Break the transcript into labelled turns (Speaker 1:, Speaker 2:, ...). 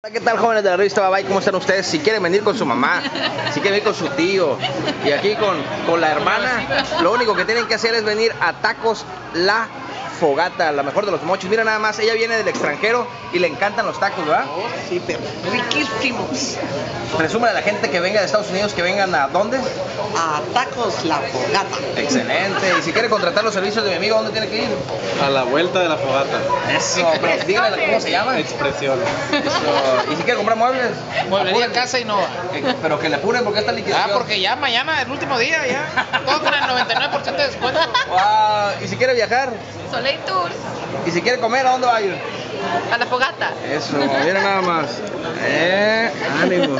Speaker 1: Hola, ¿qué tal, jóvenes de la revista Bye Bye? ¿Cómo están ustedes? Si quieren venir con su mamá, si quieren venir con su tío y aquí con la hermana, lo único que tienen que hacer es venir a Tacos La Fogata, la mejor de los mochis. Mira nada más, ella viene del extranjero y le encantan los tacos, ¿verdad?
Speaker 2: Oh, sí, pero riquísimos.
Speaker 1: Presúmale a la gente que venga de Estados Unidos que vengan ¿a dónde?
Speaker 2: A Tacos La Fogata.
Speaker 1: Excelente. Y si quiere contratar los servicios de mi amigo, ¿dónde tiene que ir?
Speaker 3: A la vuelta de la fogata.
Speaker 1: Eso, pero díganle cómo se llama.
Speaker 3: Expresión.
Speaker 1: Eso. Y si quiere comprar muebles,
Speaker 4: Mueblería Casa Innova.
Speaker 1: pero que le apuren porque esta liquidación.
Speaker 4: Porque ya mañana, el último día, ya. Todo con el 99% de descuento.
Speaker 1: Wow. Y si quiere viajar,
Speaker 5: Soleil Tours,
Speaker 1: y si quiere comer, ¿a dónde va a ir?
Speaker 5: a la fogata.
Speaker 1: Eso, mira nada más. Ánimo.